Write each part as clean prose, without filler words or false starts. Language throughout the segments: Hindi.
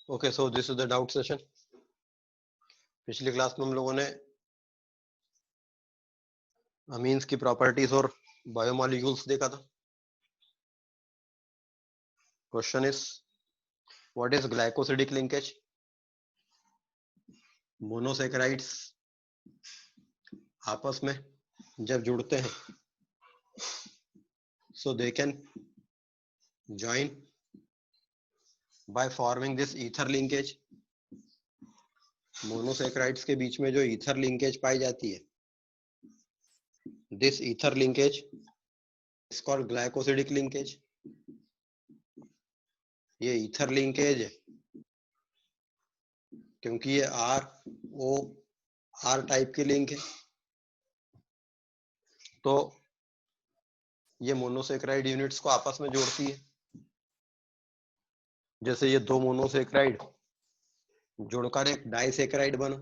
Okay, so this is the doubt session. पिछली क्लास में हम लोगों ने अमीन्स की प्रॉपर्टीज और बायोमॉलिक्यूल्स देखा था। Question is what is glycosidic linkage? Monosaccharides आपस में जब जुड़ते हैं so they can join by forming this ether linkage. Monosaccharides के बीच में जो ईथर लिंकेज पाई जाती है, this ether linkage is called glycosidic linkage. ये ईथर लिंकेज है क्योंकि ये आर टाइप की लिंक है। तो ये मोनोसेकेराइड यूनिट्स को आपस में जोड़ती है। जैसे ये दो मोनोसेकेराइड जुड़कर एक डाइसेकेराइड बना,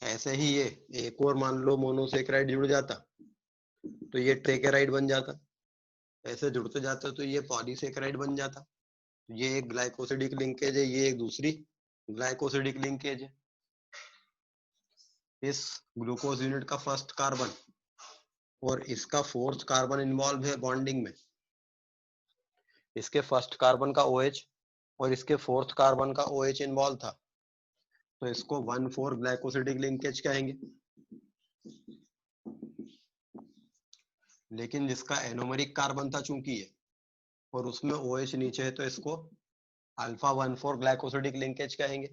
ऐसे ही ये एक और मान लो मोनोसेकेराइड जुड़ जाता तो ये ट्रेकेराइड बन जाता। ऐसे जुड़ते जाते तो ये पॉलीसेकेराइड बन जाता। ये एक ग्लाइकोसिडिक लिंकेज है, ये एक दूसरी ग्लाइकोसिडिक लिंकेज है। इस ग्लूकोज यूनिट का फर्स्ट कार्बन और इसका फोर्थ कार्बन इन्वॉल्व है बॉन्डिंग में। इसके फर्स्ट कार्बन का OH और इसके फोर्थ कार्बन का OH इन्वॉल्व था, तो इसको 1,4 ग्लाइकोसिडिक लिंकेज कहेंगे। लेकिन जिसका एनोमेरिक कार्बन था चूंकि ये और उसमें OH नीचे है, तो इसको अल्फा 1,4 ग्लाइकोसिडिक लिंकेज कहेंगे।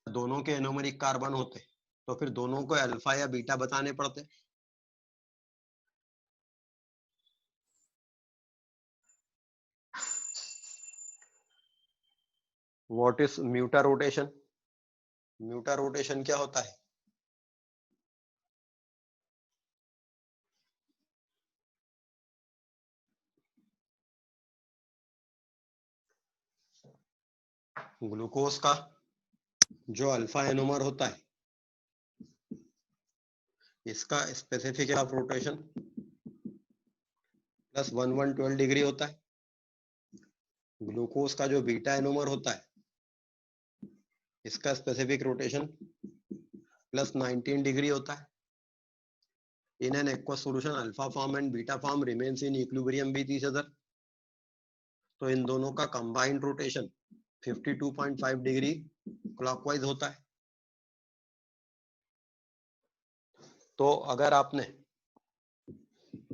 दोनों के एनोमेरिक कार्बन होते तो फिर दोनों को अल्फा या बीटा बताने पड़ते। What is mutarotation? Mutarotation क्या होता है? ग्लूकोज का जो अल्फा एनोमर होता है, इसका specific of rotation plus 112 degree होता है। ग्लूकोज का जो बीटा एनोमर होता है, इसका स्पेसिफिक रोटेशन प्लस 19 डिग्री होता है। In an aqueous solution alpha form and beta form remains in equilibrium with each other. तो इन दोनों का कंबाइंड रोटेशन 52.5 डिग्री क्लॉकवाइज होता है। तो अगर आपने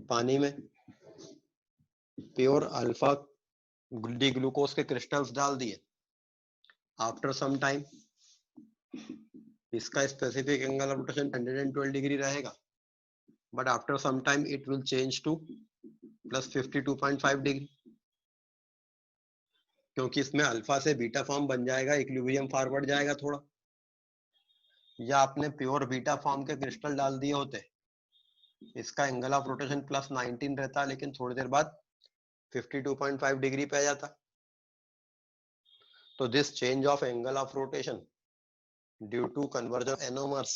पानी में प्योर अल्फा डी ग्लूकोज के क्रिस्टल्स डाल दिए, आफ्टर सम टाइम इसका specific angle of rotation 112 degree रहेगा, but after some time it will change to plus 52.5 degree, क्योंकि इसमें अल्फा से बीटा फॉर्म बन जाएगा, इक्विलिब्रियम फॉरवर्ड जाएगा थोड़ा। या आपने प्योर बीटा फॉर्म के क्रिस्टल डाल दिए होते, इसका एंगल ऑफ रोटेशन प्लस 19 रहता, लेकिन थोड़ी देर बाद 52.5 डिग्री पे आ जाता। तो this change of angle of rotation due to conversion anomers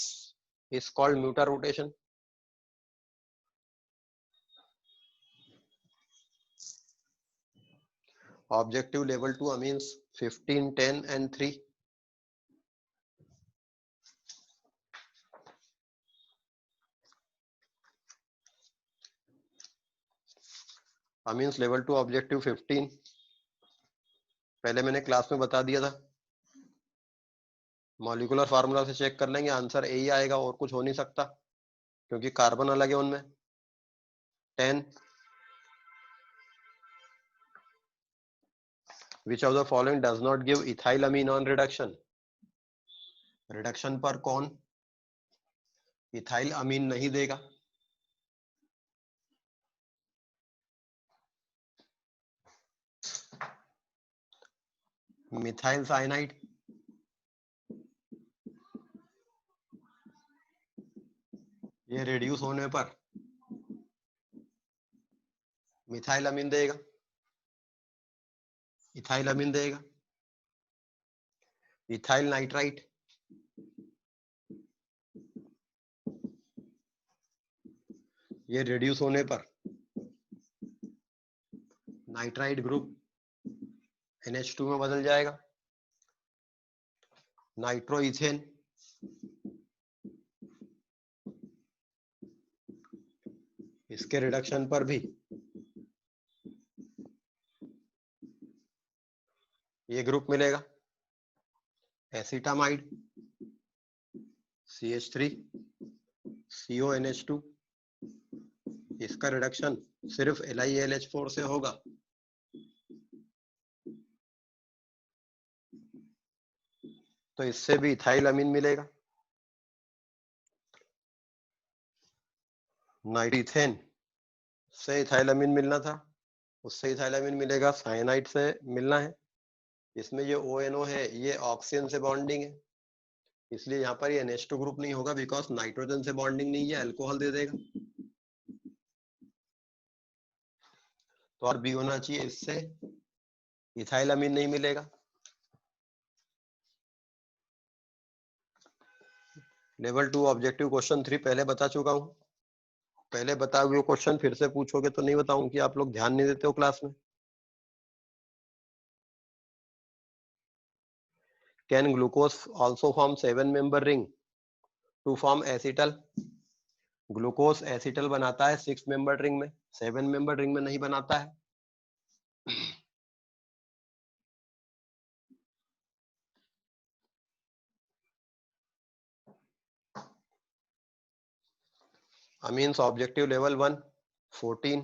is called mutarotation. Objective level 2 amines 15, 10 and 3। Amines level 2 objective 15 पहले मैंने क्लास में बता दिया था। मॉलिक्यूलर फार्मूला से चेक कर लेंगे, आंसर ए ही आएगा, और कुछ हो नहीं सकता क्योंकि कार्बन अलग है उनमें। 10 which of the following does not give ethylamine on reduction? Reduction पर कौन इथाइल अमीन नहीं देगा? मिथाइल साइनाइड, ये रिड्यूस होने पर मिथाइल अमीन देगा, इथाइल अमीन देगा। इथाइल नाइट्राइट, ये रिड्यूस होने पर नाइट्राइट ग्रुप NH2 में बदल जाएगा। नाइट्रोइथेन इसके रिडक्शन पर भी ये ग्रुप मिलेगा, एसिटामाइड CH3 CONH2, इसका रिडक्शन सिर्फ LiAlH4 से होगा। तो इससे भी इथाइलअमीन मिलेगा। नाइट्रोइथेन से इथाइलअमीन मिलना था, उससे इथाइलअमीन मिलेगा, साइनाइड से मिलना है। इसमें ये ONO है, ये ऑक्सीजन से बॉन्डिंग है, इसलिए यहाँ पर ये NH2 ग्रुप नहीं होगा, बिकॉज नाइट्रोजन से बॉन्डिंग नहीं है, अल्कोहल दे देगा। तो और बी होना चाहिए, इससे इथाइलअमीन नहीं मिलेगा। लेवल 2 ऑब्जेक्टिव क्वेश्चन 3 पहले बता चुका हूं। पहले बताए हुए क्वेश्चन फिर से पूछोगे तो नहीं बताऊं कि आप लोग ध्यान नहीं देते हो क्लास में। Can glucose also form 7-member ring to form acetal? Glucose acetal बनाता है 6-member रिंग में, 7-member रिंग में नहीं बनाता है। अमीन्स ऑब्जेक्टिव लेवल 1 14,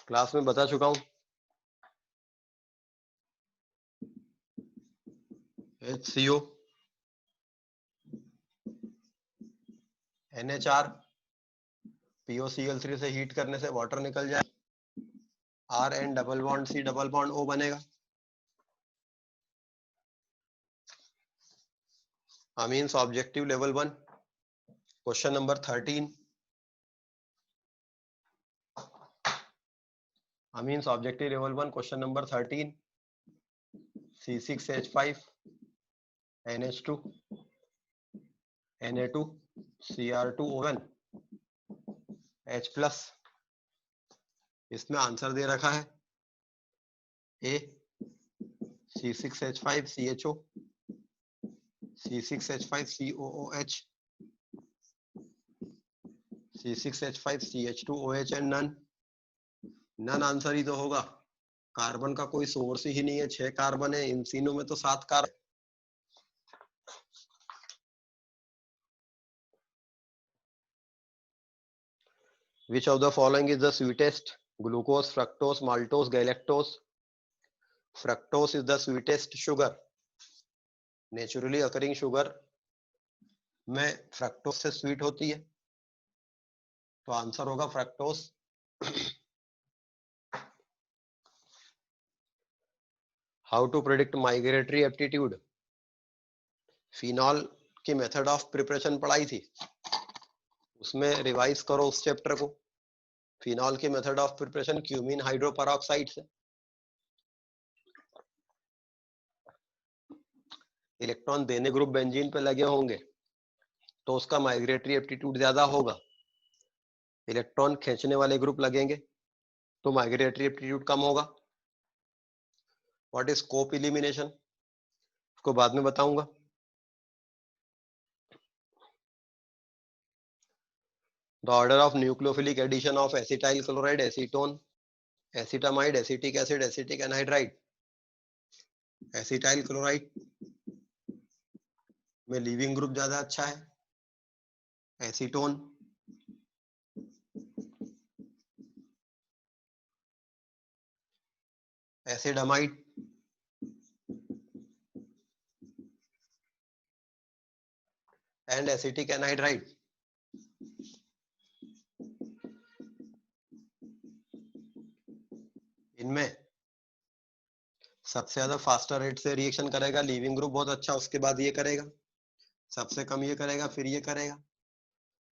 क्लास में बता चुका हूं। HCO NHR POCl3 से हीट करने से वाटर निकल जाए, RN double bond C double bond O बनेगा। Amines objective level 1 question number 13, amines objective level 1 question number 13, C6H5 NH2 Na2 Cr2O1 H+, इसमें आंसर दे रखा है A C6H5 CHO C6H5 COOH C6H5 CH2OH and none. None answer ही तो होगा, कार्बन का कोई सोर्स ही नहीं है, 6 कार्बन है, इन तीनों में तो 7 carbon. Which of the following is the sweetest? Glucose, fructose, maltose, galactose. Fructose is the sweetest sugar. Naturally occurring sugar में फ्रक्टोज से स्वीट होती है, तो आंसर होगा fructose. How to predict migratory aptitude? Phenol की मेथड ऑफ प्रिपरेशन पढ़ाई थी, उसमें रिवाइज करो उस चैप्टर को। फिनॉल की method of preparation cumene hydroperoxide से। इलेक्ट्रॉन देने ग्रुप बेंजीन पे लगे होंगे तो उसका माइग्रेटरी एप्टीट्यूड ज्यादा होगा, इलेक्ट्रॉन खींचने वाले ग्रुप लगेंगे तो माइग्रेटरी एप्टीट्यूड कम होगा। व्हाट इज स्कोप इलिमिनेशन, उसको बाद में बताऊंगा। The order of nucleophilic addition of acetyl chloride, acetone, acetamide, acetic acid, acetic anhydride. Acetyl chloride में लीविंग ग्रुप ज्यादा अच्छा है, acetone acetamide and acetic anhydride. इनमें सबसे ज्यादा फास्टर रेट से रिएक्शन करेगा लीविंग ग्रुप बहुत अच्छा, उसके बाद ये करेगा, सबसे कम ये करेगा, फिर ये करेगा।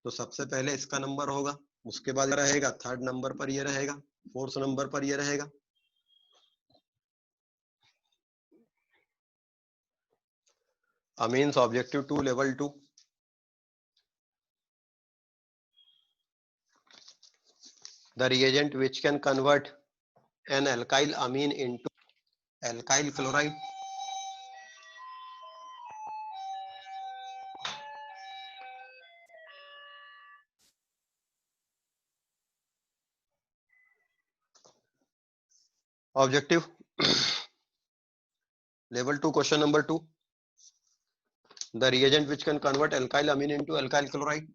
तो सबसे पहले इसका नंबर होगा, उसके बाद रहेगा, थर्ड नंबर पर ये रहेगा, फोर्थ नंबर पर ये रहेगा। Amines objective 2 level 2, The reagent which can convert an alkyl amine into alkyl chloride. Objective. Level 2 question number 2. The reagent which can convert alkyl amine into alkyl chloride.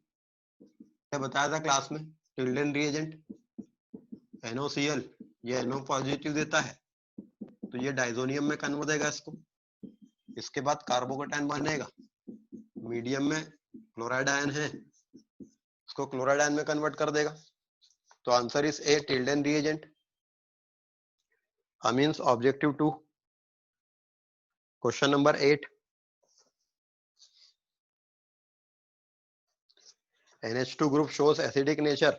बताया था क्लास में टिल्डन रिएजेंट NOCl ये NO पॉजिटिव देता है तो ये डाइजोनियम में कन्वर्ट देगा इसको, इसके बाद कार्बोकेटायन बनेगा, मीडियम में क्लोराइड आयन है इसको क्लोराइड आयन में कन्वर्ट कर देगा। तो answer is a Tilden reagent. Amines objective 2 question number 8। NH2 group shows acidic nature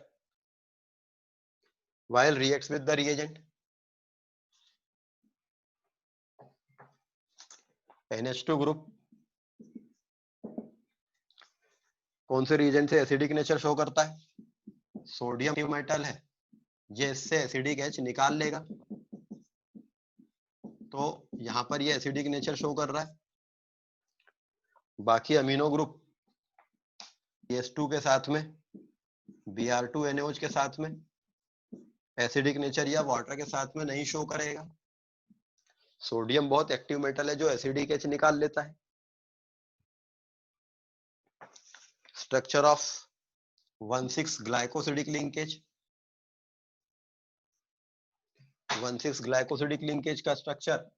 while reacts with the reagent. NH2 group कौन से रिएजेंट से एसिडिक नेचर शो करता है? सोडियम मेटल है, ये इससे एसिडिक H निकाल लेगा तो यहां पर ये एसिडिक नेचर शो कर रहा है। बाकी अमीनो ग्रुप BH2 के साथ में Br2NaOH के साथ में एसिडिक नेचर या वाटर के साथ में नहीं शो करेगा। सोडियम बहुत एक्टिव मेटल है जो एसिडिक H निकाल लेता है। Structure of 1,6 glycosidic linkage, 1,6 glycosidic linkage का स्ट्रक्चर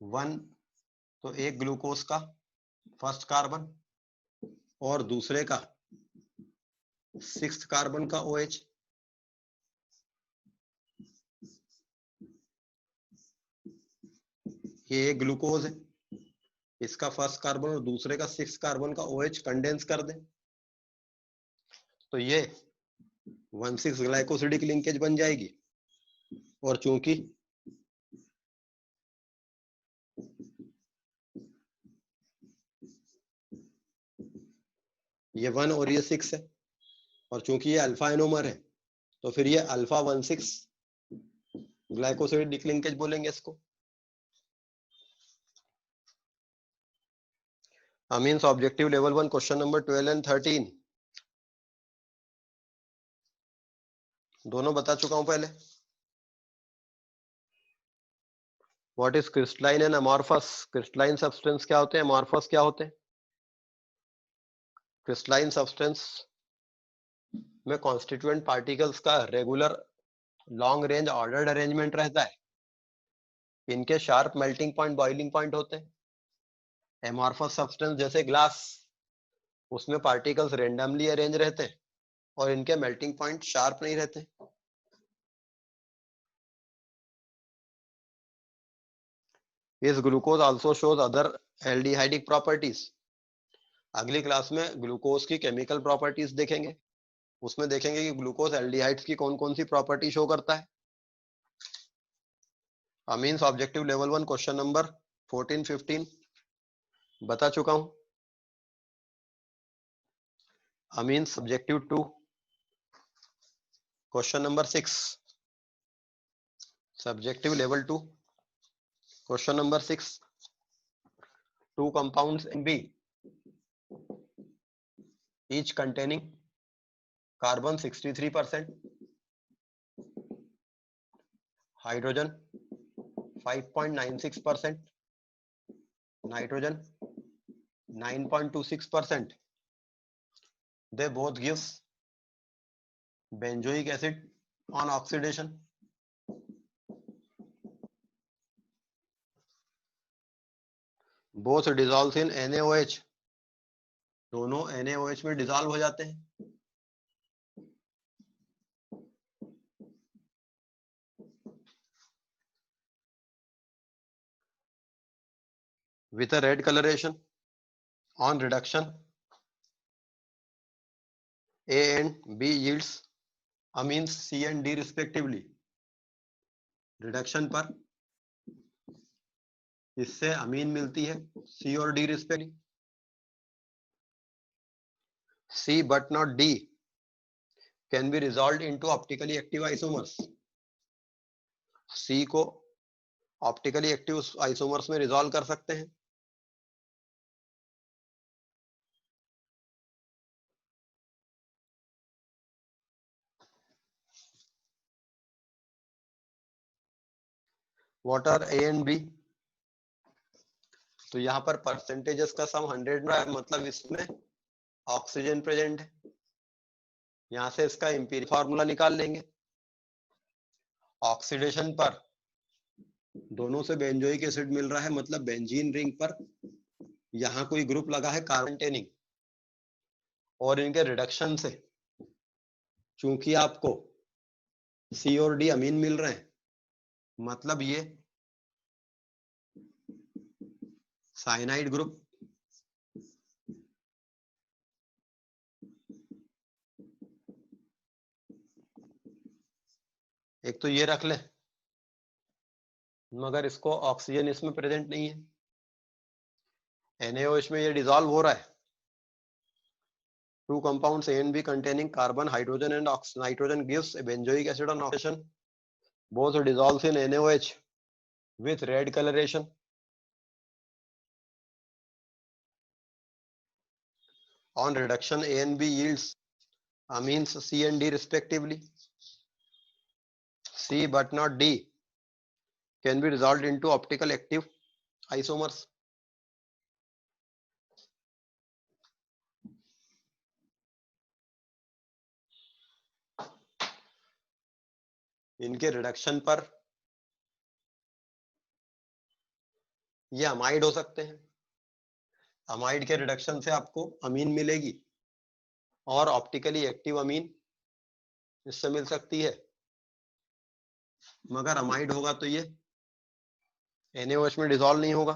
1 तो एक ग्लूकोज का फर्स्ट कार्बन और दूसरे का 6th कार्बन का OH, ये एक ग्लूकोज है, इसका फर्स्ट कार्बन और दूसरे का 6th कार्बन का OH कंडेंस कर दे तो ये 1,6 ग्लाइकोसिडिक लिंकेज बन जाएगी। और चूंकि ये 1 और ये 6 है और चूंकि ये अल्फा एनोमर है तो फिर ये अल्फा 1,6 ग्लाइकोसिडिक लिंकेज बोलेंगे इसको। Amines objective level 1 question number 12 and 13 दोनों बता चुका हूं पहले। What is crystalline and amorphous? Crystalline substance क्या होते हैं, अमॉर्फस क्या होते हैं? क्रिस्टलाइन सब्सटेंस में कॉन्स्टिट्यूएंट पार्टिकल्स का regular long range ordered arrangement रहता है, इनके sharp melting point boiling point होते हैं। एमॉर्फस सब्सटेंस जैसे ग्लास, उसमें पार्टिकल्स रेंडमली अरेंज रहते हैं और इनके मेल्टिंग पॉइंट शार्प नहीं रहते। इस glucose also shows other aldehydic properties. अगली क्लास में ग्लूकोज की केमिकल प्रॉपर्टीज देखेंगे, उसमें देखेंगे कि ग्लूकोज एल्डिहाइड्स की कौन कौन सी प्रॉपर्टी शो करता है। Amines objective level 1 question number 14 15 बता चुका हूं। Amines subjective 2 question number 6, subjective level 2 question number 6। Two compounds in B, each containing carbon 63%, hydrogen 5.96%, nitrogen 9.26%. They both gives benzoic acid on oxidation. Both dissolves in NaOH. दोनों NaOH में डिसॉल्व हो जाते हैं। With a red coloration on reduction, A and B yields amines C and D respectively. Reduction पर इससे अमीन मिलती है C और D respectively. C but not D can be resolve into optically active isomers. C को ऑप्टिकली एक्टिव आइसोमर्स में रिजॉल्व कर सकते हैं। What are A and B? तो यहाँ पर परसेंटेजेस का सम 100 में, मतलब इसमें ऑक्सीजन प्रेजेंट है। यहां से इसका एम्पिरिकल फार्मूला निकाल लेंगे। ऑक्सीडेशन पर दोनों से बेंजोइक एसिड मिल रहा है, मतलब बेंजीन रिंग पर यहाँ कोई ग्रुप लगा है कार्बन टेनिंग, और इनके रिडक्शन से चूंकि आपको सी और डी अमीन मिल रहे हैं, मतलब ये साइनाइड ग्रुप एक तो ये रख ले, मगर इसको ऑक्सीजन इसमें प्रेजेंट नहीं है। NaOH में ये डिसॉल्व हो रहा है। Two compounds A and B containing carbon, hydrogen and nitrogen gives a benzoic acid on oxidation. Both dissolves in NaOH with red coloration. On reduction, A and B yields amines C and D respectively. C but not D can be resolved into optical active isomers. इनके रिडक्शन पर ये अमाइड हो सकते हैं। अमाइड के रिडक्शन से आपको अमीन मिलेगी, और ऑप्टिकली एक्टिव अमीन इससे मिल सकती है। मगर अमाइड होगा तो ये NaOH में डिसॉल्व नहीं होगा।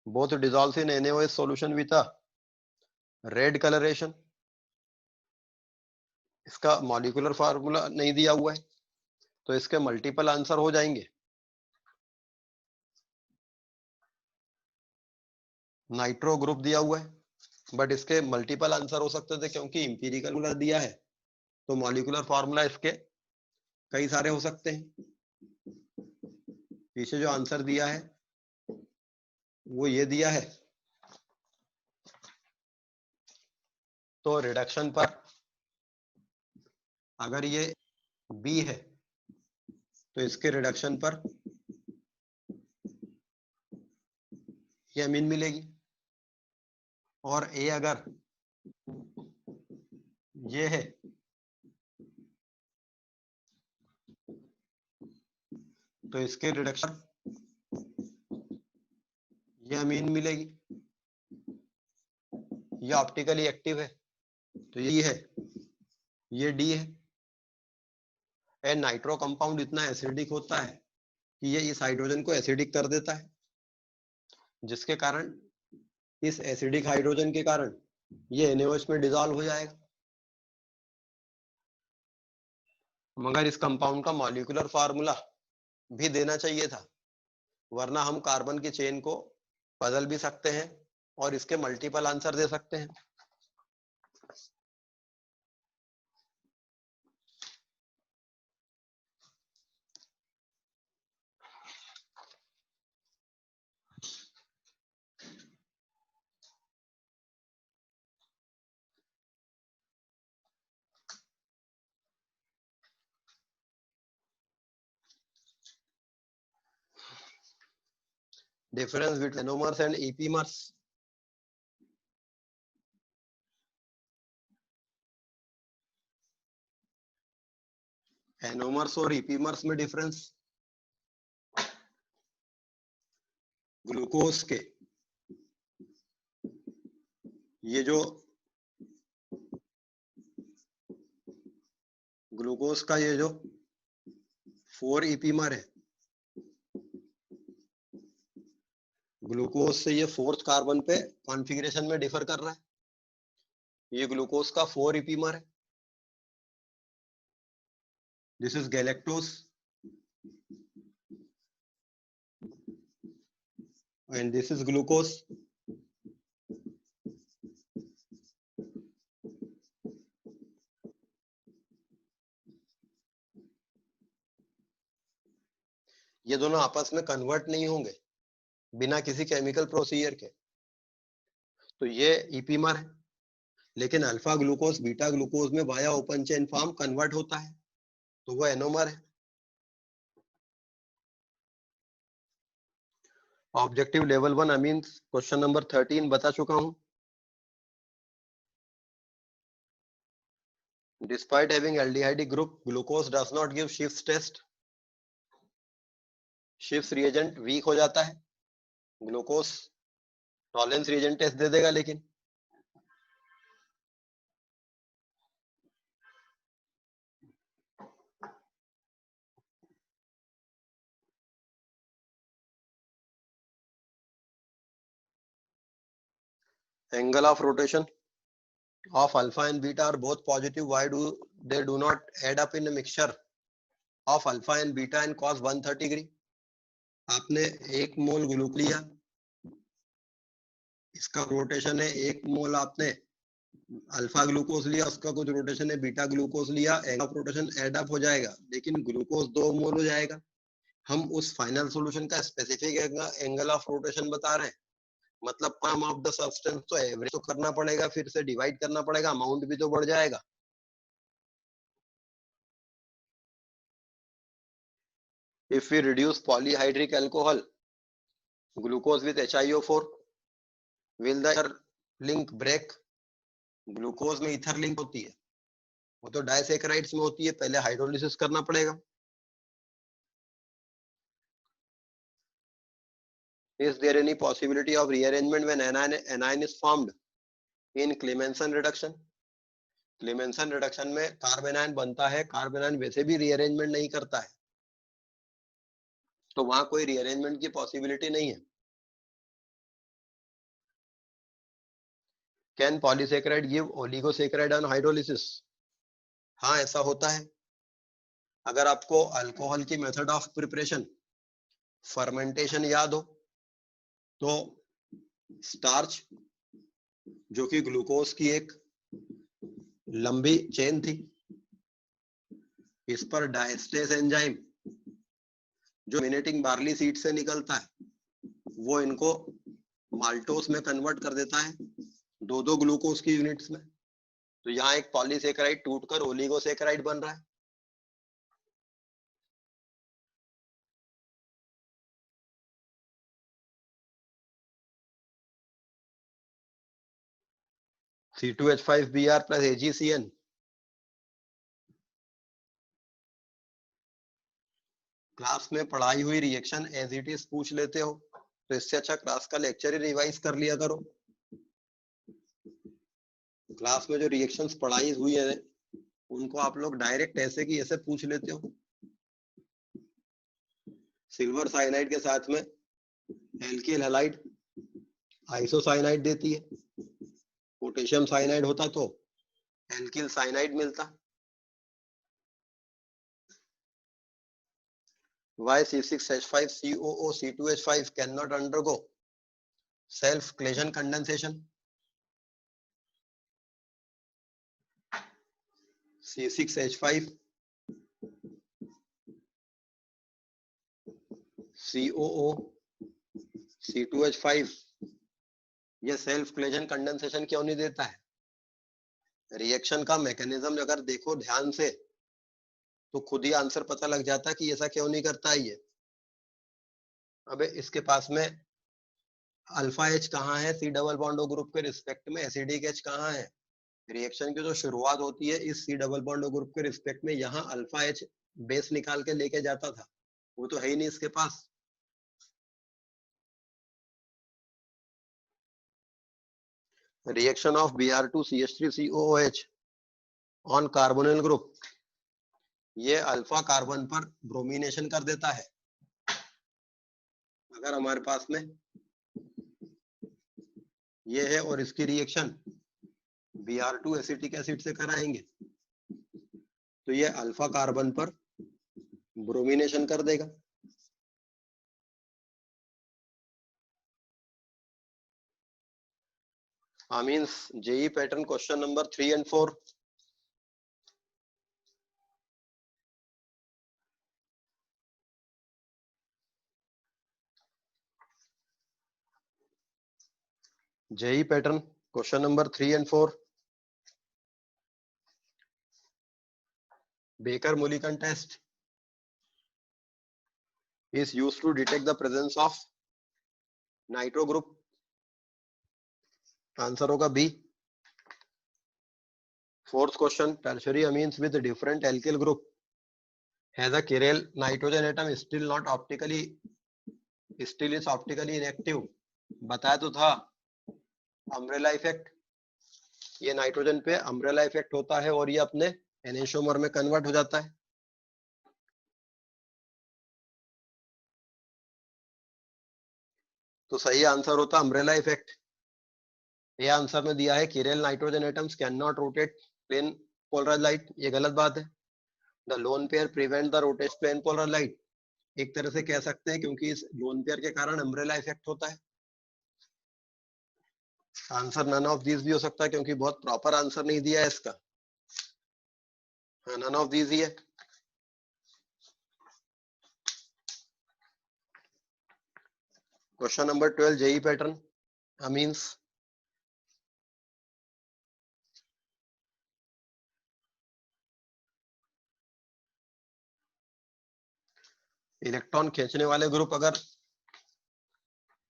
Both dissolves in NaOH solution with a red colouration. इसका मॉलिक्यूलर फार्मूला नहीं दिया हुआ है, तो इसके मल्टीपल आंसर हो जाएंगे। नाइट्रो ग्रुप दिया हुआ है, बट इसके मल्टीपल आंसर हो सकते थे, क्योंकि इंपीरिकल फार्मूला दिया है, तो मॉलिक्यूलर फार्मूला इसके कई सारे हो सकते हैं। पीछे जो आंसर दिया है वो ये दिया है। तो रिडक्शन पर अगर ये बी है तो इसके रिडक्शन पर ये अमीन मिलेगी, और ए अगर ये है तो इसके रिडक्शन ये अमीन मिलेगी। ये ऑप्टिकली एक्टिव है तो ये है, ये डी है। एंड नाइट्रो कंपाउंड इतना एसिडिक होता है कि ये इस हाइड्रोजन को एसिडिक कर देता है, जिसके कारण इस एसिडिक हाइड्रोजन के कारण ये NaOH में डिसॉल्व हो जाएगा। मगर इस कंपाउंड का मॉलिक्यूलर फार्मूला भी देना चाहिए था, वरना हम कार्बन की चेन को बदल भी सकते हैं और इसके मल्टीपल आंसर दे सकते हैं। Difference between anomers and epimers. Anomers और ईपीमर्स में डिफरेंस, ग्लूकोज के ये जो ग्लूकोज का ये जो 4 ईपीमर है, ग्लूकोज से ये 4th कार्बन पे कॉन्फ़िगरेशन में डिफर कर रहा है। ये ग्लूकोज का 4 ईपीमर है। This is galactose and this is glucose. ये दोनों आपस में कन्वर्ट नहीं होंगे बिना किसी केमिकल प्रोसीजर के, तो ये ईपीमर है। लेकिन अल्फा ग्लूकोज बीटा ग्लूकोज में via open chain form convert होता है, तो वो एनोमर है। Objective level 1 amines question number 13 बता चुका हूं। Despite having aldehyde group, glucose does not give Schiff's test. Schiff's reagent weak हो जाता है, ग्लूकोज टॉलरेंस रिएजेंट टेस्ट दे देगा। लेकिन angle of rotation of alpha and beta are both positive. Why do they do not add up in a mixture of alpha and beta and cause 130 degree? आपने 1 मोल ग्लूकोज लिया, इसका रोटेशन है 1 मोल, आपने अल्फा ग्लूकोज लिया, उसका कुछ रोटेशन है बीटा ग्लूकोज लिया, angle of rotation add up हो जाएगा, लेकिन ग्लूकोज 2 मोल हो जाएगा। हम उस फाइनल सॉल्यूशन का स्पेसिफिक एंगल ऑफ रोटेशन बता रहे हैं, मतलब पाम ऑफ द सब्सटेंस, तो एवरेज तो करना पड़ेगा, फिर से डिवाइड करना पड़ेगा, अमाउंट भी तो बढ़ जाएगा। If we reduce polyhydric alcohol glucose with HiO4, will the ether link break? Glucose में ईथर लिंक होती है, वो तो डाइसैकेराइड्स में होती है, पहले हाइड्रोलिसिस करना पड़ेगा। Is there any possibility of rearrangement when anion is formed in Clemmensen reduction? Clemmensen reduction में कार्बन आयन बनता है, कार्बन आयन वैसे भी रीअरेंजमेंट नहीं करता है, तो वहां कोई रीअरेंजमेंट की पॉसिबिलिटी नहीं है। Can polysaccharide give oligosaccharide on hydrolysis? हाँ, ऐसा होता है। अगर आपको अल्कोहल की मेथड ऑफ प्रिपरेशन फर्मेंटेशन याद हो, तो स्टार्च जो कि ग्लूकोज की एक लंबी चेन थी, इस पर डायस्टेस एंजाइम जो मिनेटिंग बार्ली सीड से निकलता है, वो इनको माल्टोस में कन्वर्ट कर देता है, 2-2 ग्लूकोज की यूनिट्स में। तो यहाँ एक पॉलीसेकेराइड टूटकर ओलिगोसेकेराइड बन रहा है। C2H5Br plus AgCN, क्लास में पढ़ाई हुई रिएक्शन एज इट इज पूछ लेते हो, तो इससे अच्छा क्लास का लेक्चर ही रिवाइज कर लिया करो। क्लास में जो रिएक्शंस पढ़ाई हुई है उनको आप लोग डायरेक्ट ऐसे की ऐसे पूछ लेते हो। सिल्वर साइनाइड के साथ में एल्किल हैलाइड आइसोसाइनाइड देती है, पोटेशियम साइनाइड होता तो एल्किल साइनाइड मिलता। Why C6H5COO C2H5 cannot undergo self Claisen condensation? C6H5 COO C2H5 ये सेल्फ क्लेजन कंडेंसेशन क्यों नहीं देता है? रिएक्शन का मैकेनिज्म अगर देखो ध्यान से तो खुद ही आंसर पता लग जाता है कि ऐसा क्यों नहीं करता है ये। अबे इसके पास में अल्फा एच कहाँ है C double bond O group के रिस्पेक्ट में, एसिडिक एच कहाँ है? रिएक्शन की जो शुरुआत होती है इस C double bond O group के रिस्पेक्ट में, यहाँ अल्फा एच बेस निकाल के लेके जाता था, वो तो है ही नहीं इसके पास। Reaction of Br2CH3COOH on carbonyl group, ये अल्फा कार्बन पर ब्रोमिनेशन कर देता है। अगर हमारे पास में ये है और इसकी रिएक्शन Br2 एसिटिक एसिड से कराएंगे, तो ये अल्फा कार्बन पर ब्रोमिनेशन कर देगा। Means JEE pattern question number 3 and 4, JEE pattern, question number 3 and 4. Baker-Mulliken test is used to detect the presence of nitro group. Answer होगा B. Fourth question, tertiary amines with different alkyl group has a chiral nitrogen atom still is optically inactive. बताया तो था अम्ब्रेला इफेक्ट. ये नाइट्रोजन पे अम्ब्रेला इफेक्ट होता है और ये अपने एनेंटियोमर में कन्वर्ट हो जाता है. तो सही आंसर होता अम्ब्रेला इफेक्ट. ये आंसर में दिया है chiral nitrogen atoms can not rotate plane polarise light. ये गलत बात है. The lone pair prevent the rotation plane polar light. एक तरह से कह सकते हैं क्योंकि इस लोन पेयर के कारण अम्ब्रेला इफेक्ट होता है. आंसर नन ऑफ दीज भी हो सकता है क्योंकि बहुत प्रॉपर आंसर नहीं दिया है इसका. हाँ, नन ऑफ दीज ही है. Question number 12 JEE pattern amines. Electron खींचने वाले ग्रुप अगर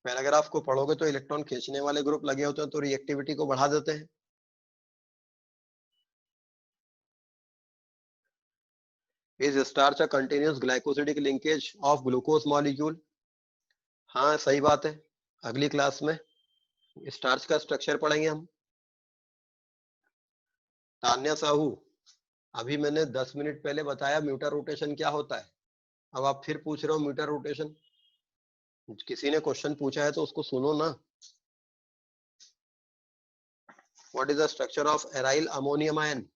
पैराग्राफ को पढ़ोगे तो इलेक्ट्रॉन खींचने वाले ग्रुप लगे होते हैं तो रिएक्टिविटी को बढ़ा देते हैं. Is starch a continuous glycosidic linkage of glucose molecule. हाँ सही बात है. अगली क्लास में स्टार्च का स्ट्रक्चर पढ़ेंगे हम. तान्या साहू, अभी मैंने 10 मिनट पहले बताया म्यूटर रोटेशन क्या होता है. अब आप फिर पूछ रहे हो म्यूटर रोटेशन. किसी ने क्वेश्चन पूछा है तो उसको सुनो ना. What is the structure of aryl ammonium ion.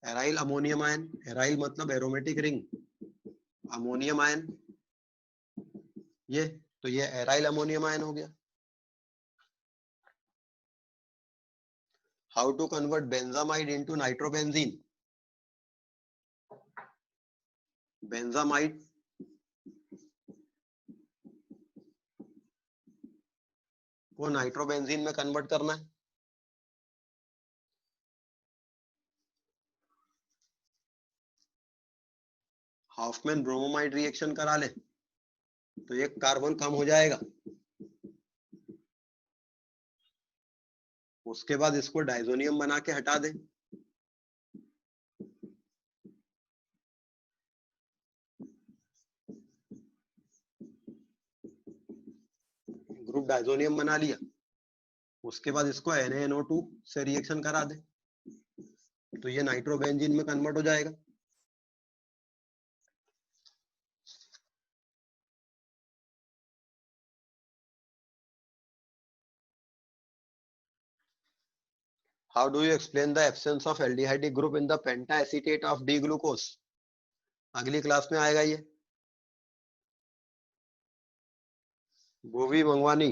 Aryl ammonium ion, aryl मतलब एरोमेटिक रिंग, अमोनियम आयन ये, तो ये एराइल अमोनियम आयन हो गया. How to convert benzamide into nitrobenzene. Benzamide को नाइट्रोबेंजीन में कन्वर्ट करना है. हाफमैन ब्रोमोमाइड रिएक्शन करा ले तो एक कार्बन कम हो जाएगा. उसके बाद इसको डाइजोनियम बना के हटा दे. ग्रुप डाइजोनियम बना लिया. उसके बाद इसको NaNO2 से रिएक्शन करा दे तो ये नाइट्रोबेंजीन में कन्वर्ट हो जाएगा. How do you explain the absence of aldehyde group in the pentacetate of D-glucose? अगली क्लास में आएगा ये. भूवी मंगवानी,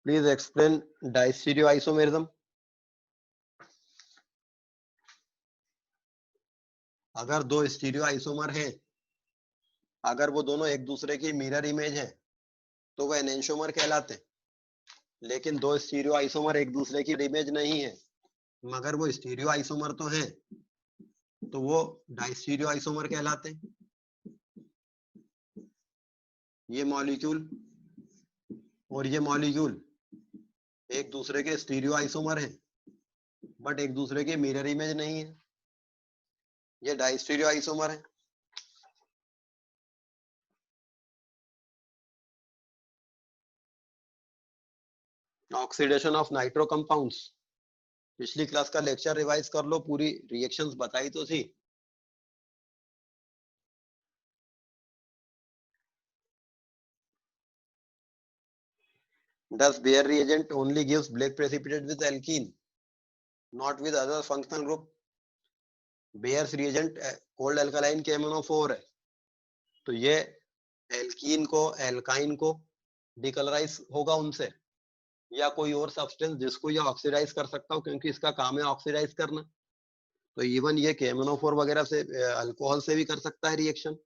प्लीज एक्सप्लेन डाइस्टीरियोआइसोमेरिज्म. अगर दो स्टीरियो आइसोमर हैं, अगर वो दोनों एक दूसरे की मिरर इमेज है तो वो एनेंटियोमर कहलाते हैं. लेकिन दो स्टीरियो आइसोमर एक दूसरे की इमेज नहीं है मगर वो स्टीरियो आइसोमर तो है तो वो डाइस्टीरियो आइसोमर कहलाते हैं. ये मॉलिक्यूल और ये मॉलिक्यूल एक दूसरे के स्टीरियो आइसोमर हैं बट एक दूसरे के मिरर इमेज नहीं है. ये डाइस्टीरियो आइसोमर है. ऑक्सीडेशन ऑफ नाइट्रो कंपाउंड्स, पिछली क्लास का लेक्चर रिवाइज कर लो. पूरी रिएक्शंस बताई तो थी. Thus Bayer reagent only gives black precipitate with alkene, not with other functional group. Bayer's reagent cold alkaline KMnO4 है तो ये एल्कीन को एल्काइन को डिकलराइज होगा उनसे या कोई और सब्सटेंस जिसको ये ऑक्सीडाइज कर सकता हो क्योंकि इसका काम है ऑक्सीडाइज करना. तो इवन ये KMnO4 वगैरह से अल्कोहल से भी कर सकता है रिएक्शन.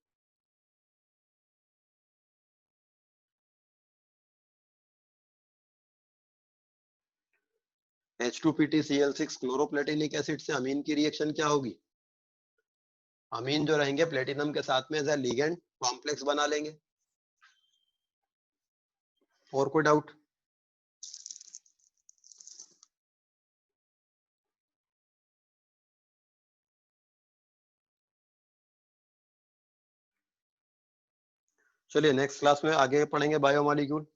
H2PtCl6 क्लोरोप्लेटिनिक एसिड से अमीन की रिएक्शन क्या होगी? अमीन जो रहेंगे प्लेटिनम के साथ में एज ए लिगेंड कॉम्प्लेक्स बना लेंगे। और कोई डाउट? चलिए नेक्स्ट क्लास में आगे पढ़ेंगे बायोमॉलिक्यूल।